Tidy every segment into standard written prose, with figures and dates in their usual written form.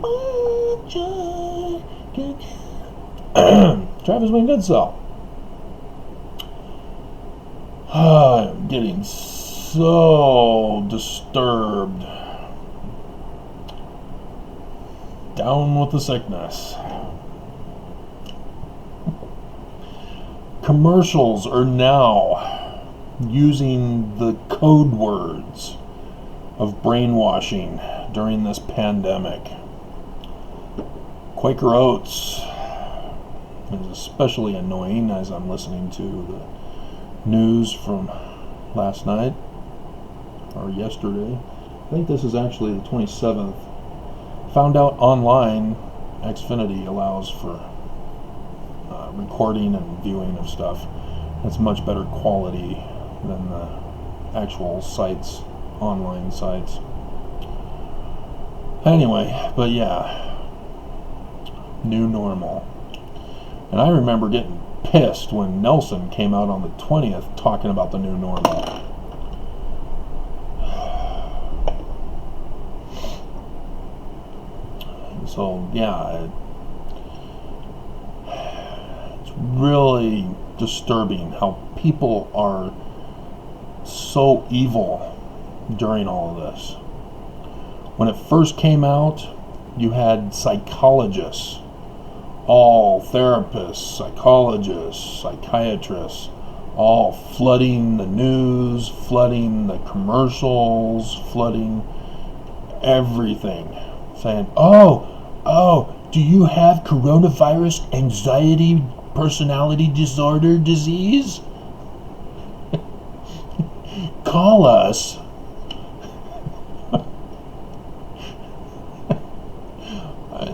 much I can Travis Wayne Goodsell. I'm getting so disturbed. Down with the sickness. Commercials are now using the code words of brainwashing during this pandemic. Quaker Oats is especially annoying as I'm listening to the news from last night or yesterday. I think this is actually the 27th. Found out online Xfinity allows for recording and viewing of stuff. It's much better quality than the actual sites, online sites. Anyway, but yeah, new normal. And I remember getting pissed when Nelson came out on the 20th talking about the new normal. So yeah, it's really disturbing how people are so evil during all of this. When it first came out, you had psychologists, all therapists, psychologists, psychiatrists, all flooding the news, flooding the commercials, flooding everything, saying, oh, do you have coronavirus anxiety personality disorder disease? Call us.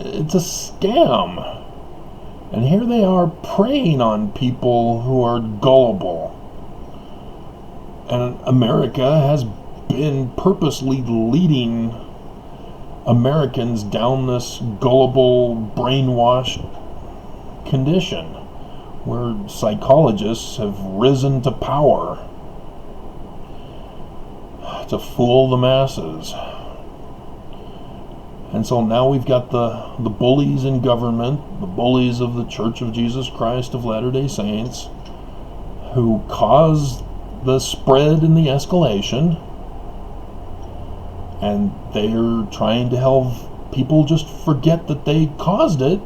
It's a scam. And here they are preying on people who are gullible. And America has been purposely leading Americans down this gullible, brainwashed condition where psychologists have risen to power to fool the masses. And so now we've got the bullies in government, the bullies of the Church of Jesus Christ of Latter-day Saints, who caused the spread and the escalation. And they're trying to have people just forget that they caused it.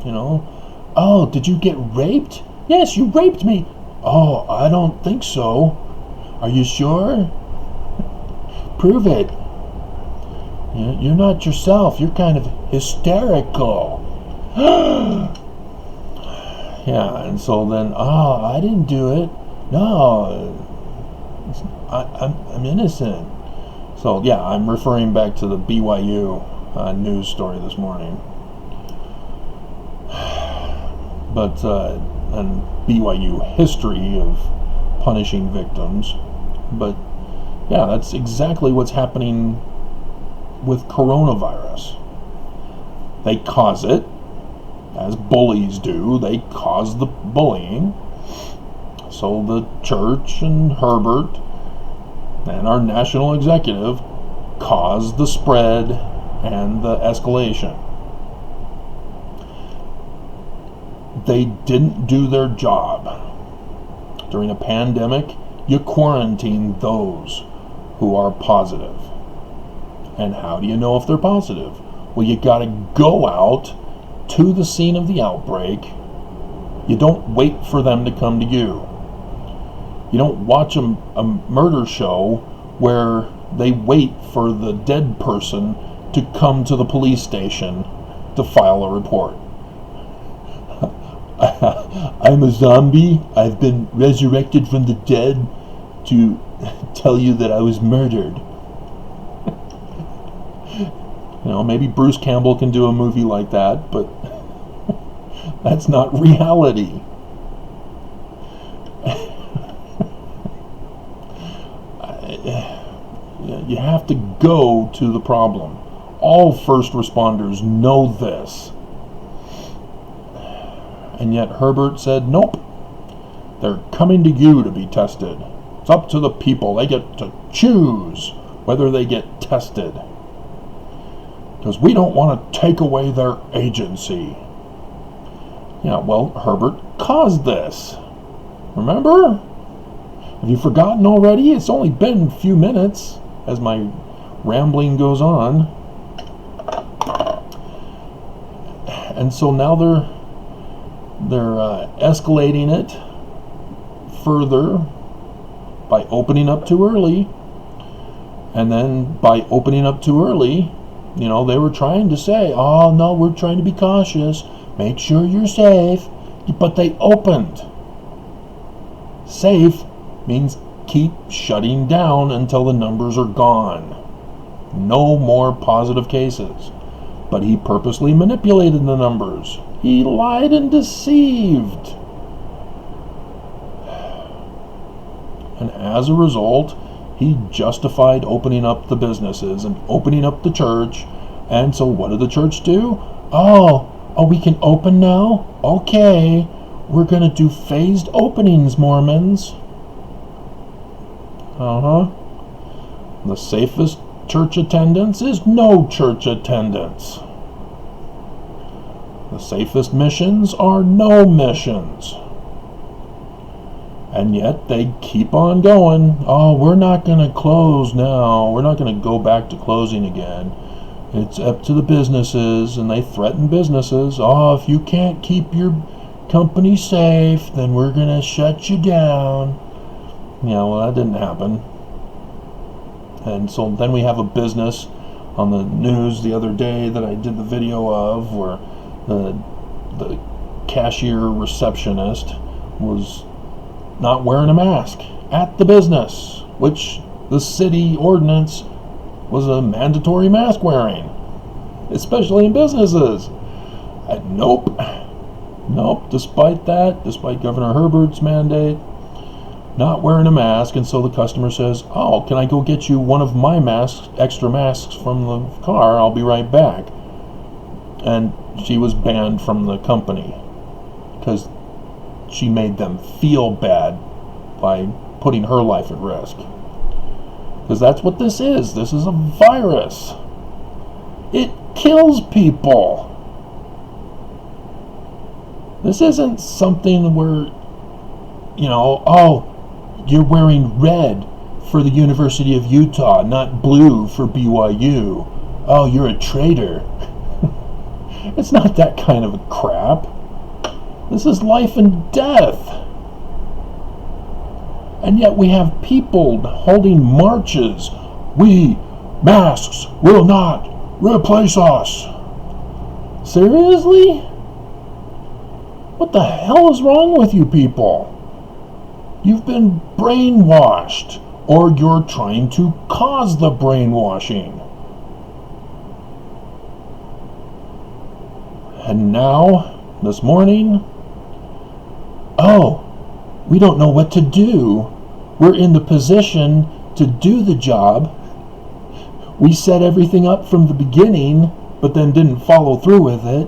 You know, oh, did you get raped? Yes, you raped me. Oh, I don't think so. Are you sure? Prove it. You're not yourself. You're kind of hysterical. Yeah, and so then, I didn't do it. No, I'm innocent. So yeah, I'm referring back to the BYU news story this morning. But and BYU history of punishing victims. But yeah, that's exactly what's happening with coronavirus. They cause it, as bullies do. They cause the bullying. So the church and Herbert and our national executive caused the spread and the escalation. They didn't do their job. During a pandemic, you quarantine those who are positive. And how do you know if they're positive? Well, you got to go out to the scene of the outbreak. You don't wait for them to come to you. You don't watch a murder show where they wait for the dead person to come to the police station to file a report. I'm a zombie. I've been resurrected from the dead to tell you that I was murdered. You know, maybe Bruce Campbell can do a movie like that, but that's not reality. You have to go to the problem. All first responders know this. And yet Herbert said, nope, they're coming to you to be tested. It's up to the people. They get to choose whether they get tested. because we don't want to take away their agency. Yeah, well, Herbert caused this. Remember? Have you forgotten already? It's only been a few minutes as my rambling goes on. And so now they're escalating it further by opening up too early. And then by opening up too early, you know, they were trying to say, oh no, we're trying to be cautious, make sure you're safe, but they opened. Safe means keep shutting down until the numbers are gone. No more positive cases. But he purposely manipulated the numbers. He lied and deceived. And as a result, he justified opening up the businesses and opening up the church. And so what did the church do? Oh, we can open now? Okay, we're going to do phased openings, Mormons. The safest church attendance is no church attendance. The safest missions are no missions. And yet they keep on going. Oh, we're not going to close now. We're not going to go back to closing again. It's up to the businesses, and they threaten businesses. Oh, if you can't keep your company safe, then we're going to shut you down. Yeah, well, that didn't happen. And so then we have a business on the news the other day that I did the video of, where the cashier receptionist was not wearing a mask at the business, which the city ordinance was a mandatory mask wearing, especially in businesses. Nope, despite Governor Herbert's mandate, not wearing a mask. And so the customer says, oh, can I go get you one of my masks, extra masks from the car? I'll be right back. And she was banned from the company because she made them feel bad by putting her life at risk. Because that's what this is. This is a virus. It kills people. This isn't something where, you know, oh, you're wearing red for the University of Utah, not blue for BYU. Oh, you're a traitor. It's not that kind of a crap. This is life and death. And yet we have people holding marches. Masks will not replace us. Seriously? What the hell is wrong with you people? You've been brainwashed, or you're trying to cause the brainwashing. And now, this morning, oh, we don't know what to do. We're in the position to do the job. We set everything up from the beginning, but then didn't follow through with it.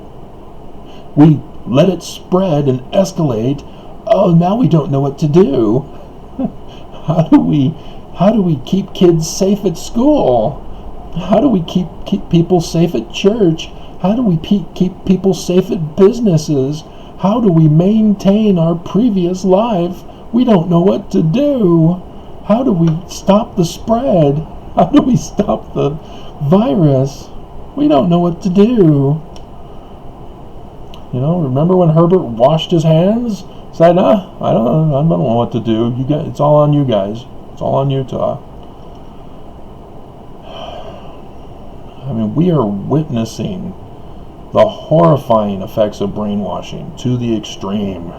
We let it spread and escalate. Oh, now we don't know what to do. How do we keep kids safe at school? How do we keep people safe at church? How do we keep people safe at businesses? How do we maintain our previous life? We don't know what to do. How do we stop the spread? How do we stop the virus? We don't know what to do. You know, remember when Herbert washed his hands? Said, I don't know what to do. You guys, it's all on you guys. It's all on Utah. I mean, we are witnessing the horrifying effects of brainwashing to the extreme.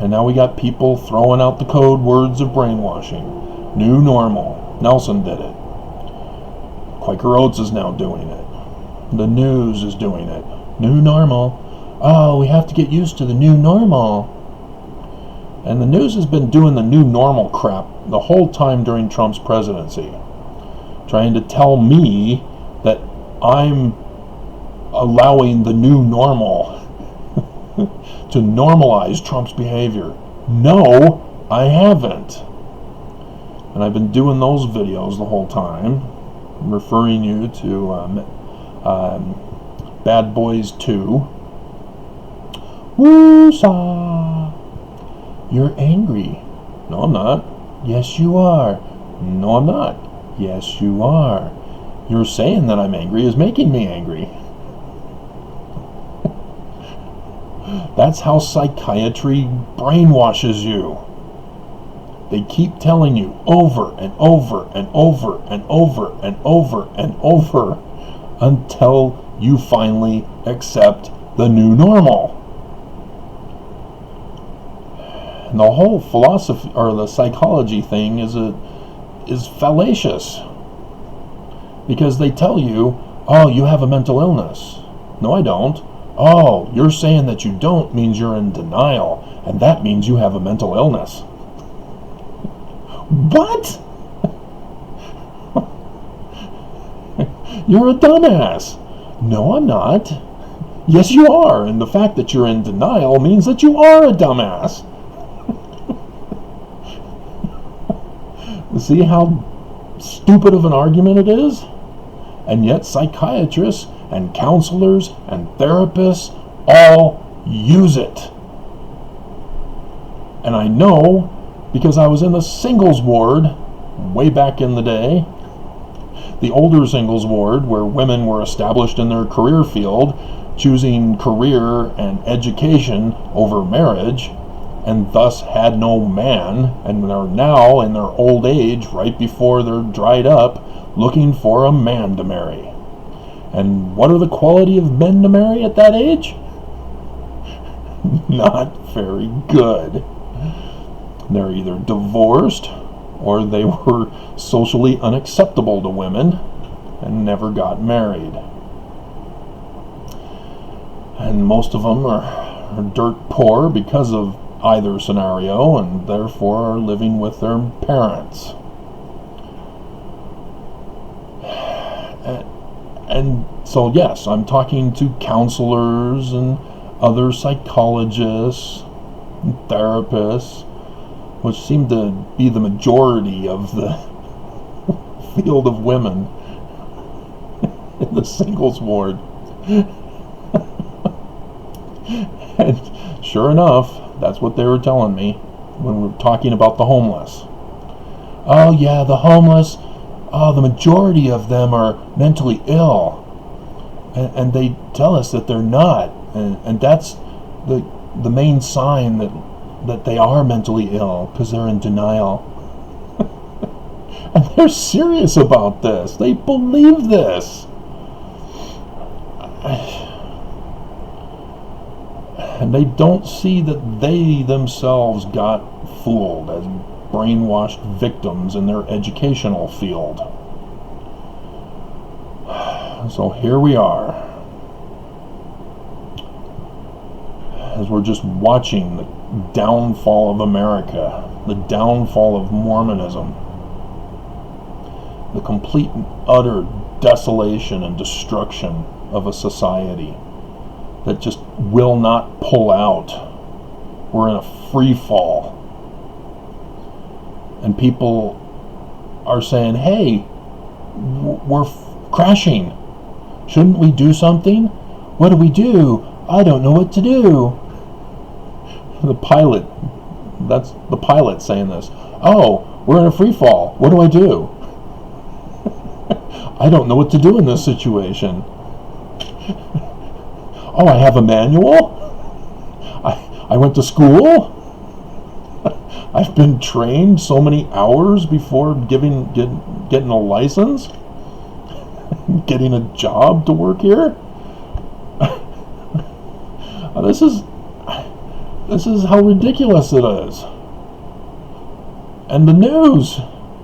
And now we got people throwing out the code words of brainwashing. New normal. Nelson did it. Quaker Oats is now doing it. The news is doing it. New normal. Oh, we have to get used to the new normal. And the news has been doing the new normal crap the whole time during Trump's presidency, trying to tell me that I'm allowing the new normal to normalize Trump's behavior. No, I haven't. And I've been doing those videos the whole time. referring you to Bad Boys 2. Woo-saw! You're angry. No, I'm not. Yes, you are. No, I'm not. Yes, you are. You're saying that I'm angry is making me angry. That's how psychiatry brainwashes you. They keep telling you over and over and over and over and over and over until you finally accept the new normal. And the whole philosophy or the psychology thing is fallacious, because they tell you, oh, you have a mental illness. No, I don't. Oh, you're saying that you don't means you're in denial, and that means you have a mental illness. What? You're a dumbass. No, I'm not. Yes, you are, and the fact that you're in denial means that you are a dumbass. See how stupid of an argument it is? And yet psychiatrists and counselors and therapists all use it. And I know because I was in the singles ward way back in the day, the older singles ward, where women were established in their career field, choosing career and education over marriage, and thus had no man, and are now in their old age, right before they're dried up, looking for a man to marry. And what are the quality of men to marry at that age? Not very good. They're either divorced, or they were socially unacceptable to women and never got married. And most of them are dirt poor because of either scenario, and therefore are living with their parents. And so yes, I'm talking to counselors and other psychologists and therapists, which seem to be the majority of the field of women in the singles ward. And sure enough, that's what they were telling me when we were talking about the homeless. Oh yeah, the homeless, the majority of them are mentally ill. And they tell us that they're not. And that's the main sign that they are mentally ill, because they're in denial. And they're serious about this. They believe this. And they don't see that they themselves got fooled as brainwashed victims in their educational field. So here we are, as we're just watching the downfall of America, the downfall of Mormonism, the complete and utter desolation and destruction of a society that just will not pull out. We're in a free fall. And people are saying, hey, we're crashing. Shouldn't we do something? What do we do? I don't know what to do. The pilot, that's the pilot saying this. Oh, we're in a free fall. What do I do? I don't know what to do in this situation. Oh, I have a manual? I went to school? I've been trained so many hours before getting a license? Getting a job to work here? This is how ridiculous it is. And the news,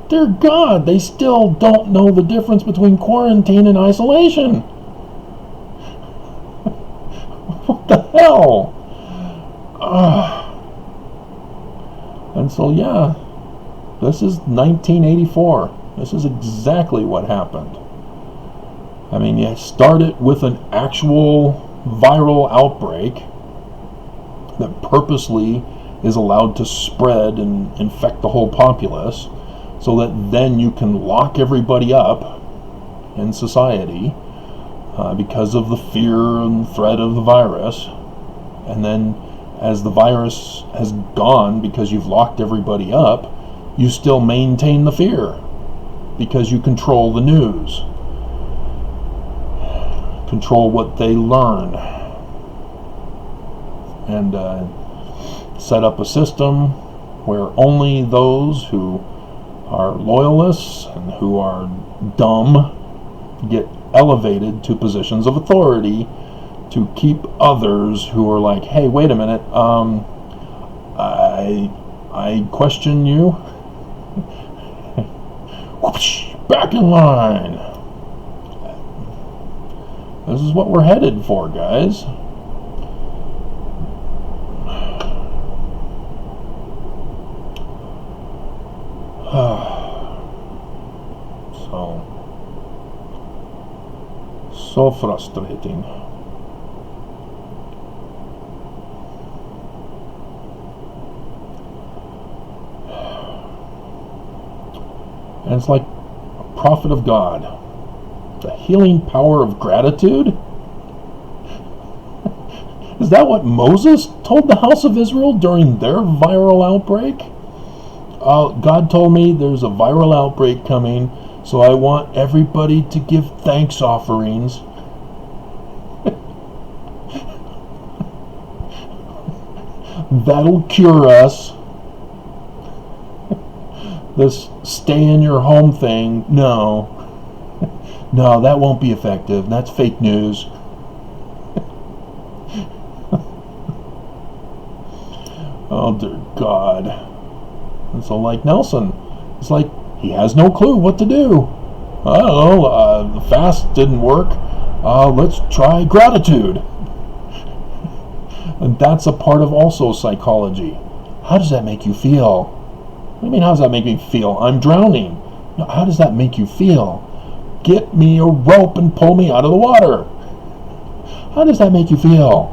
dear God, they still don't know the difference between quarantine and isolation. What the hell? And so yeah, this is 1984. This is exactly what happened. I mean, you start it with an actual viral outbreak that purposely is allowed to spread and infect the whole populace, so that then you can lock everybody up in society because of the fear and threat of the virus. And then as the virus has gone, because you've locked everybody up, you still maintain the fear because you control the news, control what they learn, and set up a system where only those who are loyalists and who are dumb get elevated to positions of authority to keep others who are like, hey, wait a minute, I question you. Whoosh, back in line. This is what we're headed for, guys. So frustrating. And it's like a prophet of God. The healing power of gratitude? Is that what Moses told the house of Israel during their viral outbreak? God told me there's a viral outbreak coming, so I want everybody to give thanks offerings. That'll cure us. This stay in your home thing, no, that won't be effective. That's fake news. Oh dear God. And so like Nelson, it's like he has no clue what to do. I don't know, the fast didn't work. Let's try gratitude. And that's a part of also psychology. How does that make you feel? What do you mean, how does that make me feel? I'm drowning. No, how does that make you feel? Get me a rope and pull me out of the water. How does that make you feel?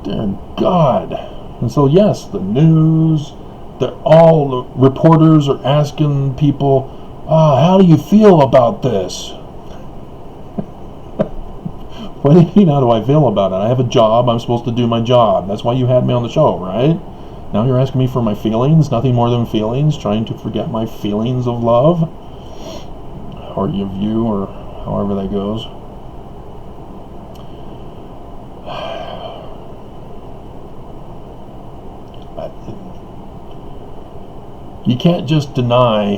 Dear God. And so yes, the news, all the reporters are asking people, how do you feel about this? What do you mean, how do I feel about it? I have a job, I'm supposed to do my job. That's why you had me on the show, right? Now you're asking me for my feelings, nothing more than feelings, trying to forget my feelings of love, or your view, or however that goes. You can't just deny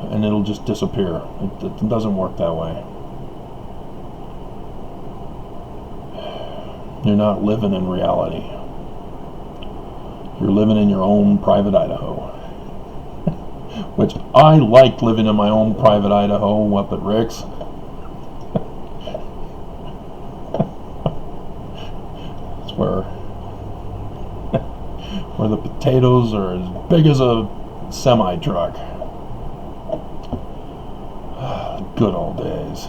and it'll just disappear. It doesn't work that way. You're not living in reality. You're living in your own private Idaho. Which I liked living in my own private Idaho up at Rick's. It's where the potatoes are as big as a semi-truck. Good old days.